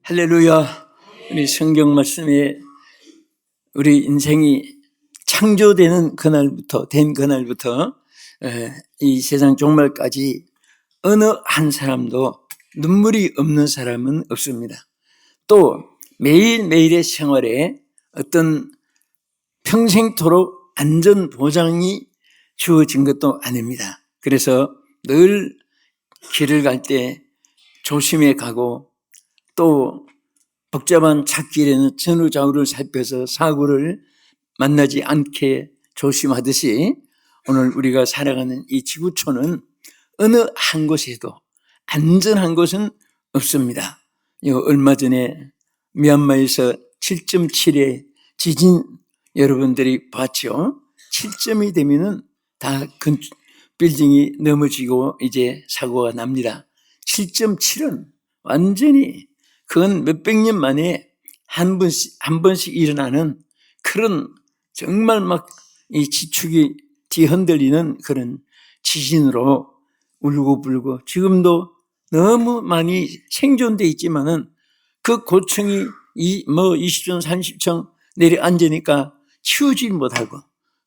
할렐루야. 우리 성경 말씀에 우리 인생이 창조되는 된 그날부터 이 세상 종말까지 어느 한 사람도 눈물이 없는 사람은 없습니다. 또 매일매일의 생활에 어떤 평생토록 안전 보장이 주어진 것도 아닙니다. 그래서 늘 길을 갈 때 조심해 가고 또 복잡한 찻길에는 전후좌우를 살펴서 사고를 만나지 않게 조심하듯이 오늘 우리가 살아가는 이 지구촌은 어느 한 곳에도 안전한 곳은 없습니다. 얼마 전에 미얀마에서 7.7의 지진 여러분들이 봤죠? 7점이 되면은 다 빌딩이 넘어지고 이제 사고가 납니다. 7.7은 완전히 그건 몇백 년 만에 한 번씩 일어나는 그런 정말 막 이 지축이 뒤흔들리는 그런 지진으로 울고불고 지금도 너무 많이 생존돼 있지만은 그 고층이 20층, 30층 내려앉으니까 치우지 못하고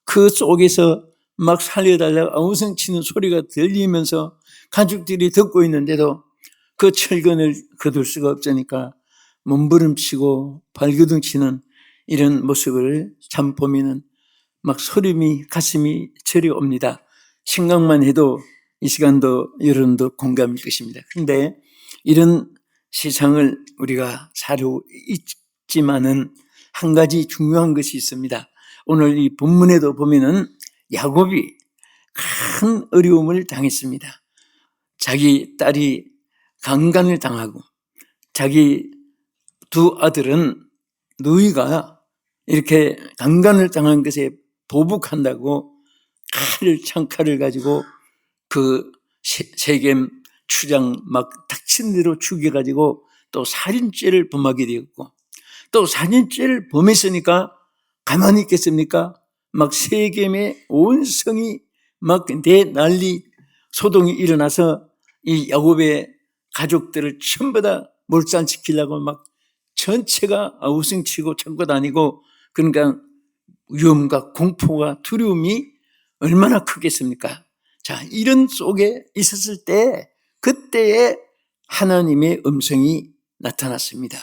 그 속에서 막 살려달라고 엉성치는 소리가 들리면서 가족들이 듣고 있는데도 그 철근을 거둘 수가 없으니까 몸부림치고 발기둥치는 이런 모습을 참 보면은 막 소름이 가슴이 저려옵니다. 생각만 해도 이 시간도 여러분도 공감일 것입니다. 그런데 이런 세상을 우리가 살고 있지만은 한 가지 중요한 것이 있습니다. 오늘 이 본문에도 보면은 야곱이 큰 어려움을 당했습니다. 자기 딸이 강간을 당하고 자기 두 아들은 누이가 이렇게 강간을 당한 것에 보복한다고 창칼을 가지고 그 세겜 추장 막 닥친 대로 죽여가지고 또 살인죄를 범하게 되었고 또 살인죄를 범했으니까 가만히 있겠습니까? 막 세겜의 온 성이 막 대난리 소동이 일어나서 이 야곱의 가족들을 전부 다 몰살시키려고 막 전체가 아우성치고 찾고 다니고 그러니까 위험과 공포와 두려움이 얼마나 크겠습니까? 자, 이런 속에 있었을 때 그때에 하나님의 음성이 나타났습니다.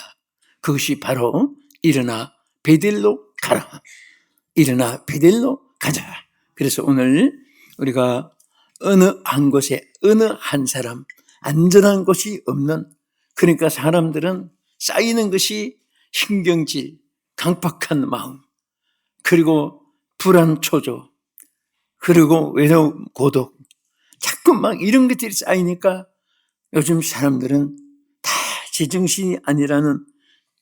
그것이 바로 일어나 베델로 가라. 일어나 베델로 가자. 그래서 오늘 우리가 어느 한 곳에 어느 한 사람 안전한 곳이 없는 그러니까 사람들은 쌓이는 것이 신경질, 강팍한 마음 그리고 불안 초조 그리고 외로움, 고독 자꾸 막 이런 것들이 쌓이니까 요즘 사람들은 다 제정신이 아니라는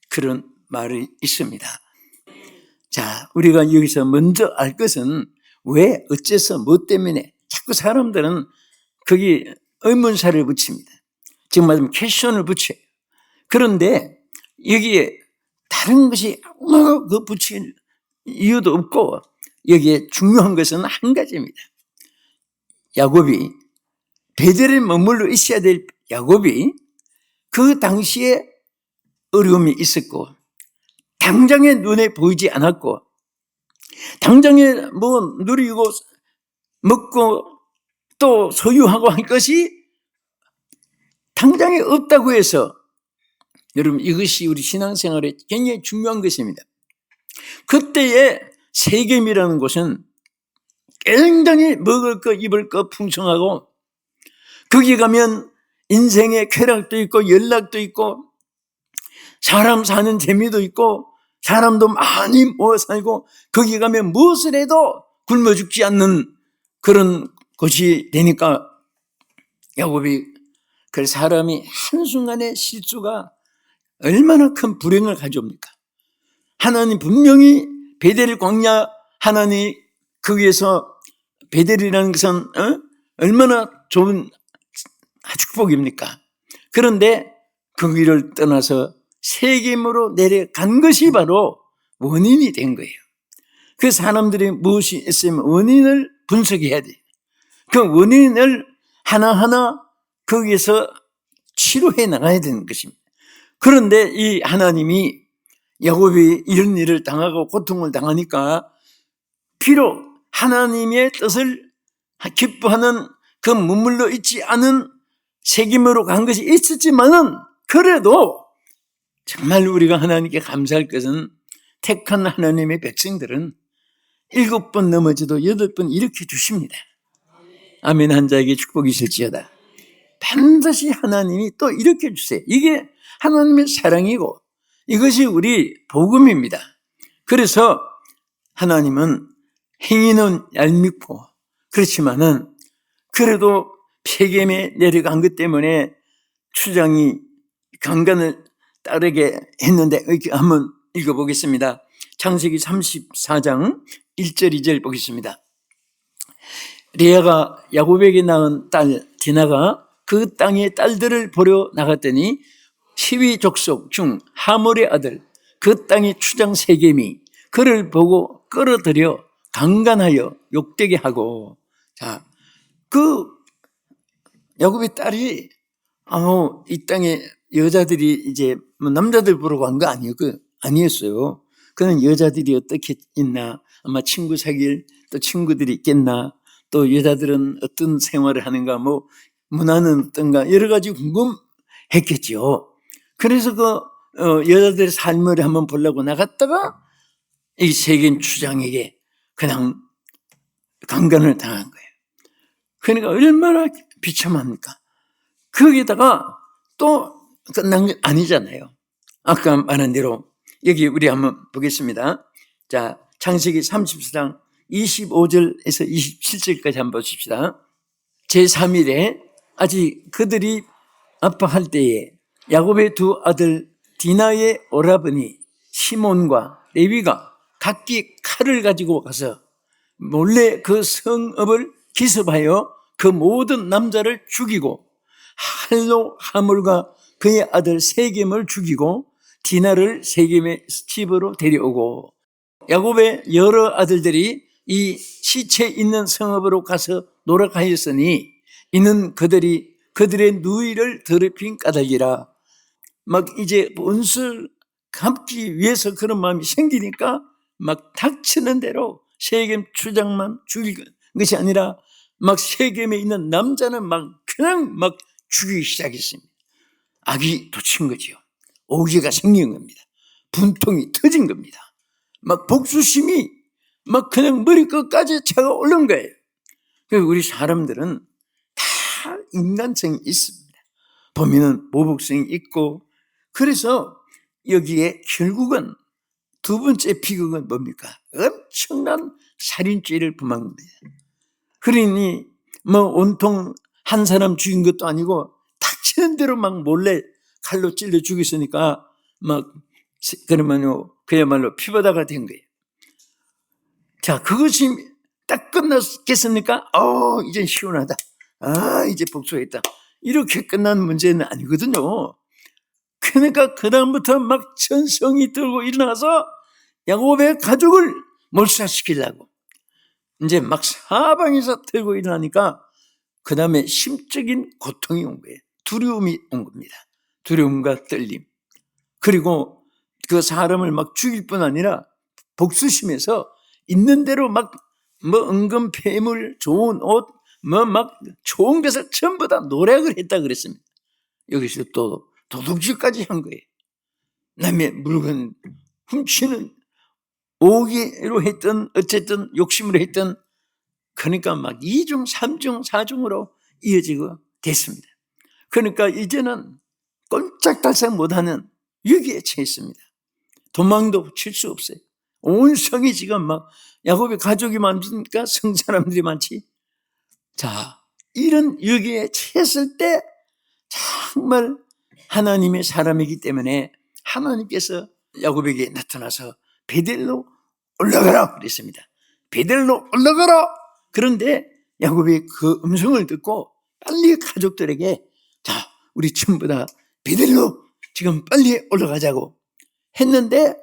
그런 말이 있습니다. 자, 우리가 여기서 먼저 알 것은 왜 어째서 뭐 때문에 자꾸 사람들은 거기 의문사를 붙입니다. 지금 말하면 퀘션을 붙여요. 그런데 여기에 다른 것이 그 붙일 이유도 없고 여기에 중요한 것은 한 가지입니다. 야곱이 베델에 머물러 있어야 될 야곱이 그 당시에 어려움이 있었고 당장에 눈에 보이지 않았고 당장에 뭐 누리고 먹고 또 소유하고 할 것이 당장에 없다고 해서 여러분 이것이 우리 신앙생활에 굉장히 중요한 것입니다. 그때의 세겜이라는 곳은 굉장히 먹을 거 입을 거 풍성하고 거기 가면 인생의 쾌락도 있고 연락도 있고 사람 사는 재미도 있고 사람도 많이 모여 살고 거기 가면 무엇을 해도 굶어 죽지 않는 그런 곳이 되니까 야곱이 그 사람이 한순간의 실수가 얼마나 큰 불행을 가져옵니까? 하나님 분명히 베델 광야 하나님 거기에서 베델이라는 것은 얼마나 좋은 축복입니까? 그런데 거기를 떠나서 세겜으로 내려간 것이 바로 원인이 된 거예요. 그 사람들이 무엇이 있으면 원인을 분석해야 돼요. 그 원인을 하나하나 거기에서 치료해 나가야 되는 것입니다. 그런데 이 하나님이 야곱이 이런 일을 당하고 고통을 당하니까 비록 하나님의 뜻을 기뻐하는 그 머물러 있지 않은 책임으로 간 것이 있었지만은 그래도 정말 우리가 하나님께 감사할 것은 택한 하나님의 백성들은 7번 넘어져도 8번 일으켜 주십니다. 아멘. 한 자에게 축복이 있을지어다. 반드시 하나님이 또 일으켜 주세요. 이게 하나님의 사랑이고 이것이 우리 복음입니다. 그래서 하나님은 행위는 얄밉고 그렇지만은 그래도 폐gem에 내려간 것 때문에 추장이 강간을 따르게 했는데 이렇게 한번 읽어보겠습니다. 창세기 34장 1절 2절 보겠습니다. 레아가 야곱에게 낳은 딸 디나가 그 땅의 딸들을 보러 나갔더니 시위 족속 중 하몰의 아들 그 땅의 추장 세겜이 그를 보고 끌어들여 강간하여 욕되게 하고, 자, 그 야곱의 딸이 이 땅에 여자들이 이제 뭐 남자들 보러 간 거 아니었어요. 그는 여자들이 어떻게 있나, 아마 친구 사귈 또 친구들이 있겠나, 또 여자들은 어떤 생활을 하는가, 뭐 문화는 어떤가 여러 가지 궁금했겠죠. 그래서 그 여자들의 삶을 한번 보려고 나갔다가 이 세겜 추장에게 그냥 강간을 당한 거예요. 그러니까 얼마나 비참합니까? 거기다가 또 끝난 게 아니잖아요. 아까 말한 대로 여기 우리 한번 보겠습니다. 자, 창세기 34장 25절에서 27절까지 한번 보십시다. 제3일에 아직 그들이 아파할 때에 야곱의 두 아들 디나의 오라버니 시몬과 레위가 각기 칼을 가지고 가서 몰래 그 성읍을 기습하여 그 모든 남자를 죽이고 할로 하몰과 그의 아들 세겜을 죽이고 디나를 세겜의 집으로 데려오고, 야곱의 여러 아들들이 이 시체 있는 성읍으로 가서 노력하였으니 이는 그들의 누이를 더럽힌 까닭이라. 막 이제 원수를 갚기 위해서 그런 마음이 생기니까 막 닥치는 대로 세겜 추장만 죽일 것이 아니라 막 세겜에 있는 남자는 그냥 죽이기 시작했습니다. 악이 돋친 거죠. 오기가 생긴 겁니다. 분통이 터진 겁니다. 복수심이 그냥 머리끝까지 차가 오른 거예요. 그래서 우리 사람들은 다 인간성이 있습니다. 보면은 모복성이 있고, 그래서 여기에 결국은 두 번째 비극은 뭡니까? 엄청난 살인죄를 범한 겁니다. 그러니 온통 한 사람 죽인 것도 아니고 닥치는 대로 몰래 칼로 찔러 죽였으니까 그러면요 그야말로 피바다가 된 거예요. 자, 그것이 딱 끝났겠습니까? 이제 시원하다. 이제 복수했다. 이렇게 끝난 문제는 아니거든요. 그러니까 그다음부터 전성이 들고 일어나서 야곱의 가족을 몰살시키려고 이제 사방에서 들고 일어나니까 그 다음에 심적인 고통이 온 거예요. 두려움이 온 겁니다. 두려움과 떨림. 그리고 그 사람을 죽일 뿐 아니라 복수심에서 있는 대로 은근 폐물, 좋은 옷, 좋은 것을 전부 다 노력을 했다 그랬습니다. 여기서 또 도둑질까지 한 거예요. 남의 물건 훔치는, 오기로 했던, 어쨌든 욕심으로 했던, 그러니까 2중, 3중, 4중으로 이어지고 됐습니다. 그러니까 이제는 꼼짝달싹 못하는 위기에 처했습니다. 도망도 칠 수 없어요. 온 성이 지금 야곱의 가족이 많으니까 성 사람들이 많지. 자, 이런 위기에 처했을 때 정말 하나님의 사람이기 때문에 하나님께서 야곱에게 나타나서 베델로 올라가라 그랬습니다. 베델로 올라가라. 그런데 야곱이 그 음성을 듣고 빨리 가족들에게, 자, 우리 전부 다 베델로 지금 빨리 올라가자고 했는데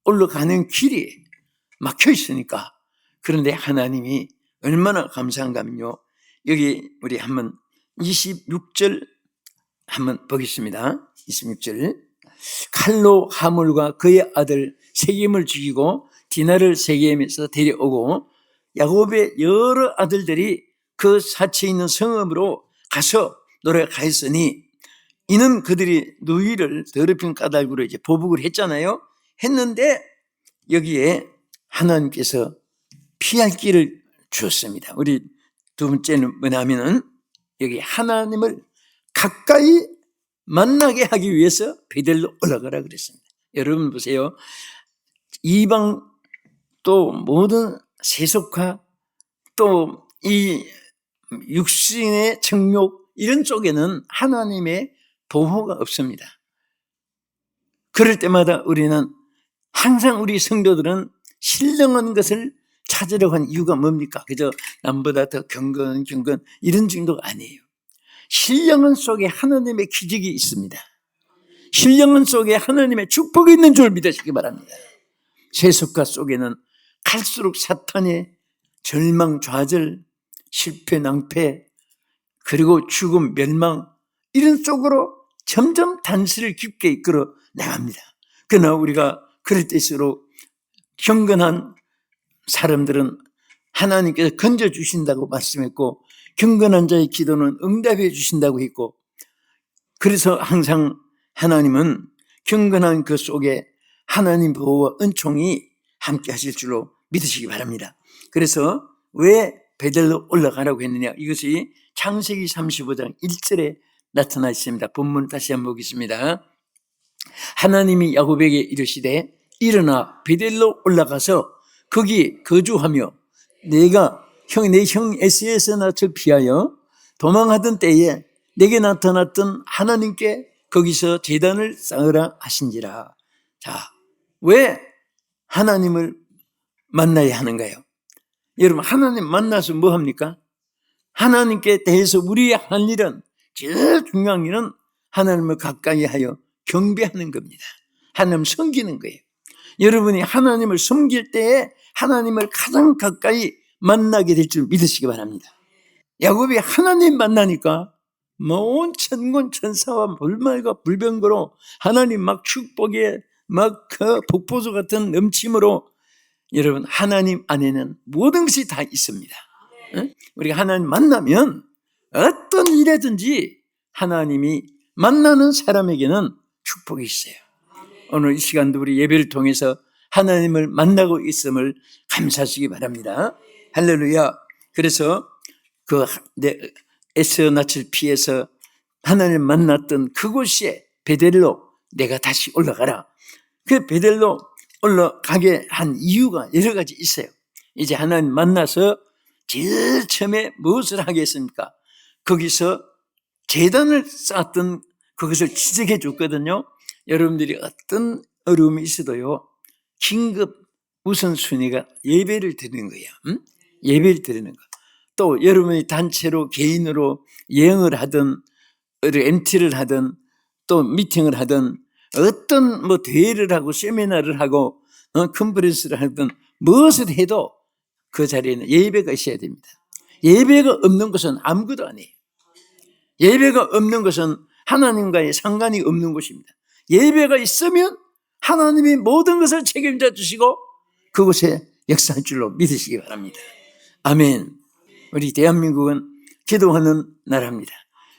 올라가는 길이 막혀 있으니까. 그런데 하나님이 얼마나 감사한가 하면요, 여기 우리 한번 26절 한번 보겠습니다. 26절 칼로 하물과 그의 아들 세겜을 죽이고 디나를 세겜에서 데려오고 야곱의 여러 아들들이 그 사치에 있는 성읍으로 가서 노래가했으니 이는 그들이 누이를 더럽힌 까닭으로 이제 보복을 했잖아요. 했는데 여기에 하나님께서 피할 길을 주었습니다. 우리 두 번째는 뭐냐면은 여기 하나님을 가까이 만나게 하기 위해서 베델로 올라가라 그랬습니다. 여러분 보세요. 이방 또 모든 세속화 또 이 육신의 정욕 이런 쪽에는 하나님의 보호가 없습니다. 그럴 때마다 우리는 항상 우리 성도들은 신령한 것을 찾으려고 하는 이유가 뭡니까? 그저 남보다 더 경건 이런 정도가 아니에요. 신령한 속에 하나님의 기적이 있습니다. 신령한 속에 하나님의 축복이 있는 줄 믿으시기 바랍니다. 세속화 속에는 갈수록 사탄의 절망, 좌절, 실패, 낭패 그리고 죽음, 멸망 이런 쪽으로 점점 단수를 깊게 이끌어 나갑니다. 그러나 우리가 그럴 때일수록 경건한 사람들은 하나님께서 건져주신다고 말씀했고 경건한 자의 기도는 응답해 주신다고 했고 그래서 항상 하나님은 경건한 그 속에 하나님 보호와 은총이 함께 하실 줄로 믿으시기 바랍니다. 그래서 왜 베델로 올라가라고 했느냐 이것이 창세기 35장 1절에 나타나 있습니다. 본문 다시 한번 보겠습니다. 하나님이 야곱에게 이르시되 일어나 베델로 올라가서 거기 거주하며 내가 내 형 에서에서 낯을 피하여 도망하던 때에 내게 나타났던 하나님께 거기서 제단을 쌓으라 하신지라. 자, 왜 하나님을 만나야 하는가요? 여러분 하나님 만나서 뭐 합니까? 하나님께 대해서 우리의 할 일은 제일 중요한 일은 하나님을 가까이 하여 경배하는 겁니다. 하나님 섬기는 거예요. 여러분이 하나님을 섬길 때에 하나님을 가장 가까이 만나게 될 줄 믿으시기 바랍니다. 야곱이 하나님 만나니까 온 천군 천사와 물말과 불병거로 하나님 막 축복에 막 그 복보수 같은 넘침으로 여러분 하나님 안에는 모든 것이 다 있습니다. 우리가 하나님 만나면 어떤 일이든지 하나님이 만나는 사람에게는 축복이 있어요. 오늘 이 시간도 우리 예배를 통해서 하나님을 만나고 있음을 감사하시기 바랍니다. 할렐루야. 그래서 그 에서 낯을 피해서 하나님을 만났던 그곳에 베델로 내가 다시 올라가라. 그 베델로 올라가게 한 이유가 여러 가지 있어요. 이제 하나님 만나서 제일 처음에 무엇을 하겠습니까? 거기서 제단을 쌓았던 그것을 지적해 줬거든요. 여러분들이 어떤 어려움이 있어도요, 긴급 우선순위가 예배를 드리는 거예요. 예배를 드리는 거. 또 여러분이 단체로 개인으로 여행을 하든 MT를 하든 또 미팅을 하든 어떤 뭐 대회를 하고 세미나를 하고 컨퍼런스를 하든 무엇을 해도 그 자리에는 예배가 있어야 됩니다. 예배가 없는 것은 아무것도 아니에요. 예배가 없는 것은 하나님과의 상관이 없는 것입니다. 예배가 있으면 하나님이 모든 것을 책임져 주시고 그곳에 역사할 줄로 믿으시기 바랍니다. 아멘. 우리 대한민국은 기도하는 나라입니다.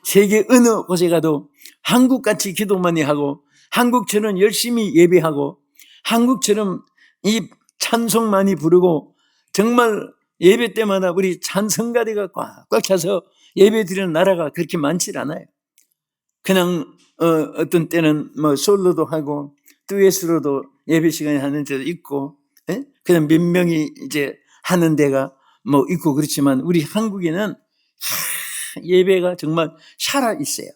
세계 어느 곳에 가도 한국같이 기도 많이 하고 한국처럼 열심히 예배하고 한국처럼 이 찬송 많이 부르고 정말 예배 때마다 우리 찬송가리가 꽉 차서 예배 드리는 나라가 그렇게 많지 않아요. 그냥 어떤 때는 뭐 솔로도 하고 듀엣으로도 예배 시간에 하는 데도 있고 그냥 몇 명이 이제 하는 데가 뭐 있고 그렇지만 우리 한국에는 예배가 정말 살아 있어요.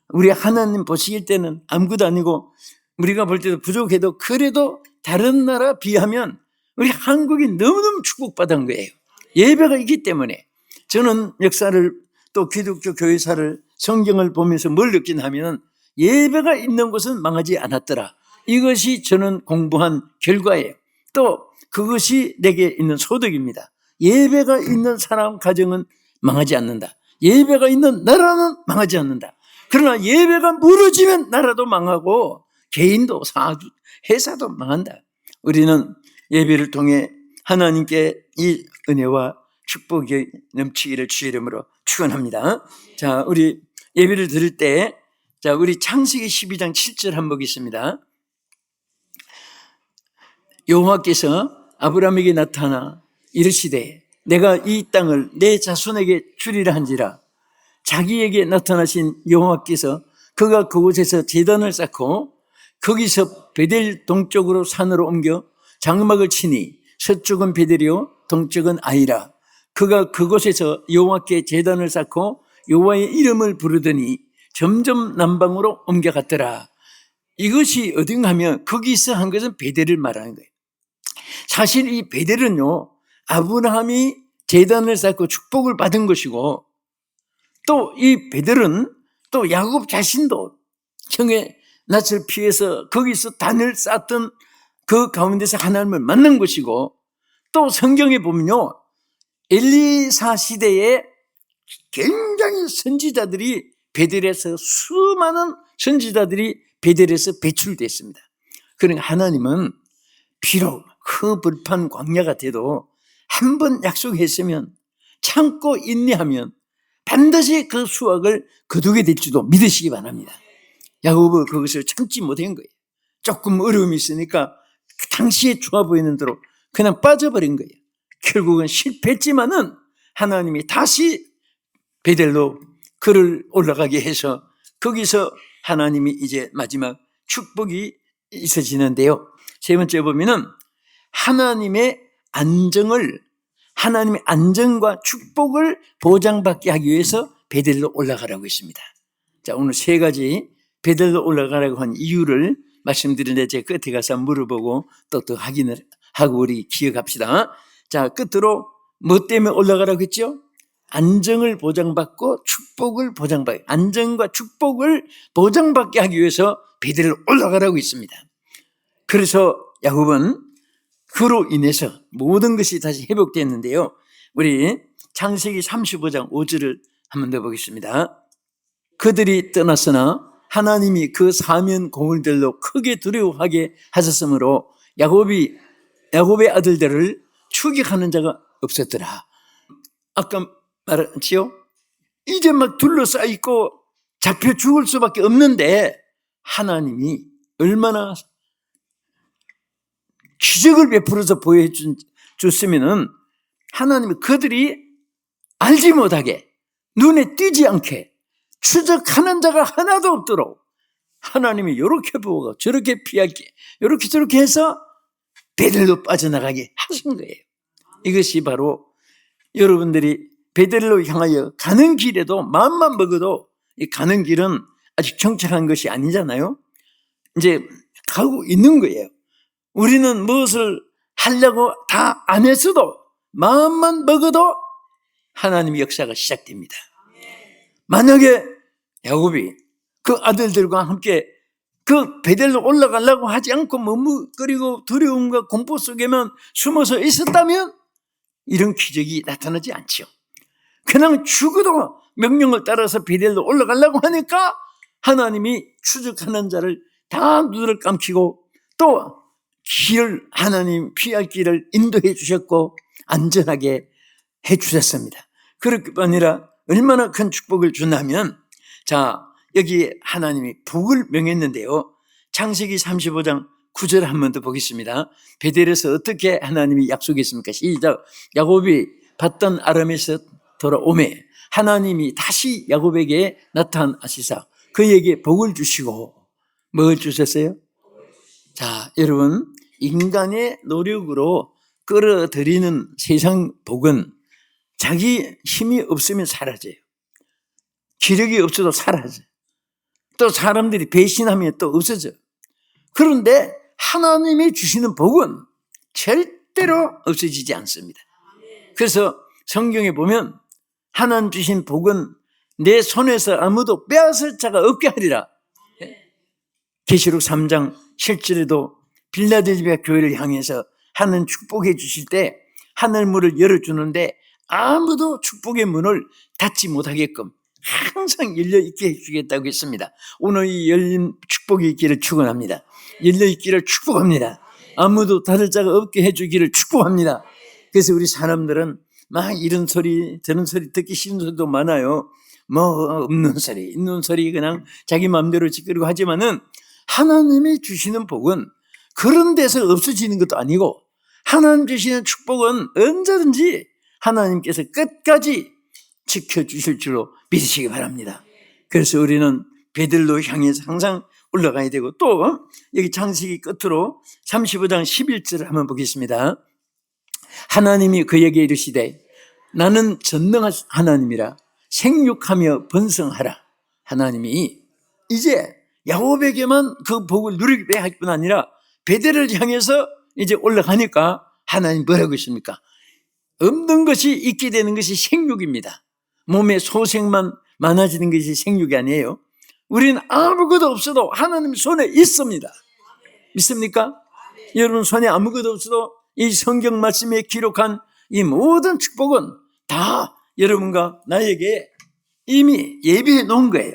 우리 하나님 보실 때는 아무것도 아니고 우리가 볼 때도 부족해도 그래도 다른 나라 비하면 우리 한국이 너무너무 축복받은 거예요. 예배가 있기 때문에. 저는 역사를 또 기독교 교회사를 성경을 보면서 뭘 느끼냐면 예배가 있는 곳은 망하지 않았더라. 이것이 저는 공부한 결과예요. 또 그것이 내게 있는 소득입니다. 예배가 있는 사람 가정은 망하지 않는다. 예배가 있는 나라는 망하지 않는다. 그러나 예배가 무너지면 나라도 망하고 개인도 사주, 회사도 망한다. 우리는 예배를 통해 하나님께 이 은혜와 축복이 넘치기를 주의 이름으로 축원합니다. 자, 우리 예배를 드릴 때, 자, 우리 창세기 12장 7절 한번 보겠습니다. 여호와께서 아브라함에게 나타나 이르시되 내가 이 땅을 내 자손에게 주리라 한지라. 자기에게 나타나신 여호와께서 그가 그곳에서 제단을 쌓고 거기서 베델 동쪽으로 산으로 옮겨 장막을 치니 서쪽은 베델이요 동쪽은 아이라. 그가 그곳에서 여호와께 제단을 쌓고 여호와의 이름을 부르더니 점점 남방으로 옮겨갔더라. 이것이 어딘가 하면 거기서 한 것은 베델을 말하는 거예요. 사실 이 베델은요, 아브라함이 제단을 쌓고 축복을 받은 것이고, 또 이 베델은 또 야곱 자신도 형의 낯을 피해서 거기서 단을 쌓던 그 가운데서 하나님을 만난 것이고, 또 성경에 보면요, 엘리사 시대에 굉장히 선지자들이 베델에서 수많은 선지자들이 베델에서 배출됐습니다. 그러니까 하나님은 비록 그 불판 광야가 돼도 한 번 약속했으면 참고 인내하면 반드시 그 수확을 거두게 될지도 믿으시기 바랍니다. 야곱은 그것을 참지 못한 거예요. 조금 어려움이 있으니까 당시에 좋아 보이는 대로 그냥 빠져버린 거예요. 결국은 실패했지만은 하나님이 다시 베델로 그를 올라가게 해서 거기서 하나님이 이제 마지막 축복이 있어지는데요. 세 번째 보면은 하나님의 안정과 축복을 보장받게 하기 위해서 베델로 올라가라고 했습니다. 자, 오늘 세 가지 베델로 올라가라고 한 이유를 말씀드리는데 제가 끝에 가서 물어보고 또 확인을 하고 우리 기억합시다. 자, 끝으로 뭐 때문에 올라가라고 했죠? 안정을 보장받고 축복을 보장받게, 안정과 축복을 보장받게 하기 위해서 베델로 올라가라고 했습니다. 그래서 야곱은 그로 인해서 모든 것이 다시 회복됐는데요. 우리 창세기 35장 5절을 한번 더 보겠습니다. 그들이 떠났으나 하나님이 그 사면 고을들로 크게 두려워하게 하셨으므로 야곱의 아들들을 추격하는 자가 없었더라. 아까 말했지요? 이제 막 둘러싸이고 잡혀 죽을 수밖에 없는데 하나님이 얼마나 기적을 베풀어서 보여줬으면은 하나님이 그들이 알지 못하게 눈에 띄지 않게 추적하는 자가 하나도 없도록 하나님이 이렇게 보고 저렇게 피하게 이렇게 저렇게 해서 베델로 빠져나가게 하신 거예요. 이것이 바로 여러분들이 베델로 향하여 가는 길에도 마음만 먹어도 이 가는 길은 아직 정착한 것이 아니잖아요. 이제 가고 있는 거예요. 우리는 무엇을 하려고 다 안 했어도 마음만 먹어도 하나님의 역사가 시작됩니다. 만약에 야곱이 그 아들들과 함께 그 베델로 올라가려고 하지 않고 머뭇거리고 두려움과 공포 속에만 숨어서 있었다면 이런 기적이 나타나지 않죠. 그냥 죽어도 명령을 따라서 베델로 올라가려고 하니까 하나님이 추적하는 자를 다 눈을 감기고 또 길을 하나님 피할 길을 인도해 주셨고 안전하게 해 주셨습니다. 그럴 뿐 아니라 얼마나 큰 축복을 주냐면 자 여기 하나님이 복을 명했는데요. 창세기 35장 9절 한 번 더 보겠습니다. 베델에서 어떻게 하나님이 약속했습니까? 시작. 야곱이 받던 아람에서 돌아오매 하나님이 다시 야곱에게 나타나시사 그에게 복을 주시고 뭘 주셨어요? 자, 여러분 인간의 노력으로 끌어들이는 세상 복은 자기 힘이 없으면 사라져요. 기력이 없어도 사라져요. 또 사람들이 배신하면 또 없어져요. 그런데 하나님이 주시는 복은 절대로 없어지지 않습니다. 그래서 성경에 보면 하나님 주신 복은 내 손에서 아무도 빼앗을 자가 없게 하리라. 계시록 3장 7절에도 빌라델비아 교회를 향해서 하나님 축복해 주실 때 하늘 문을 열어주는데 아무도 축복의 문을 닫지 못하게끔 항상 열려있게 해주겠다고 했습니다. 오늘 이 열린 축복이 있기를 축원합니다. 열려있기를 축복합니다. 아무도 다를 자가 없게 해주기를 축복합니다. 그래서 우리 사람들은 막 이런 소리 저런 소리 듣기 싫은 소리도 많아요. 뭐 없는 소리 있는 소리 그냥 자기 마음대로 짓거리고 하지만은 하나님이 주시는 복은 그런 데서 없어지는 것도 아니고 하나님 주시는 축복은 언제든지 하나님께서 끝까지 지켜주실 줄로 믿으시기 바랍니다. 그래서 우리는 베들로 향해서 항상 올라가야 되고, 또 여기 창세기 끝으로 35장 11절을 한번 보겠습니다. 하나님이 그에게 이르시되 나는 전능한 하나님이라 생육하며 번성하라. 하나님이 이제 야곱에게만 그 복을 누리게 할 뿐 아니라 베델을 향해서 이제 올라가니까 하나님 뭐라고 했습니까? 없는 것이 있게 되는 것이 생육입니다. 몸에 소생만 많아지는 것이 생육이 아니에요. 우리는 아무것도 없어도 하나님 손에 있습니다. 믿습니까? 여러분 손에 아무것도 없어도 이 성경 말씀에 기록한 이 모든 축복은 다 여러분과 나에게 이미 예비해 놓은 거예요.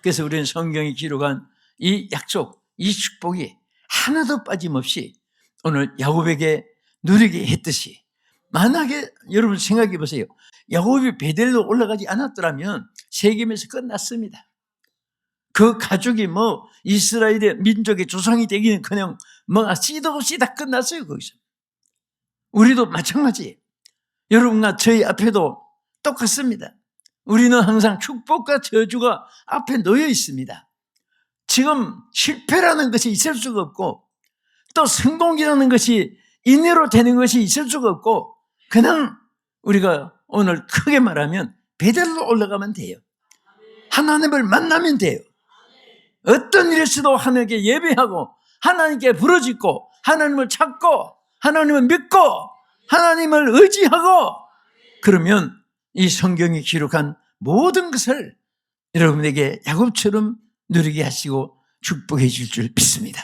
그래서 우리는 성경이 기록한 이 약속, 이 축복이 하나도 빠짐없이 오늘 야곱에게 누리게 했듯이, 만약에 여러분 생각해 보세요. 야곱이 베델로 올라가지 않았더라면 세겜에서 끝났습니다. 그 가족이 뭐 이스라엘의 민족의 조상이 되기는커녕 뭐 씨도 없이 다 끝났어요. 거기서. 우리도 마찬가지. 여러분과 저희 앞에도 똑같습니다. 우리는 항상 축복과 저주가 앞에 놓여 있습니다. 지금 실패라는 것이 있을 수가 없고, 또 성공이라는 것이 인내로 되는 것이 있을 수가 없고, 그냥 우리가 오늘 크게 말하면 베델로 올라가면 돼요. 하나님을 만나면 돼요. 어떤 일에서도 하나님께 예배하고 하나님께 부르짖고 하나님을 찾고 하나님을 믿고 하나님을 의지하고, 그러면 이 성경이 기록한 모든 것을 여러분에게 야곱처럼 누리게 하시고 축복해 줄 줄 믿습니다.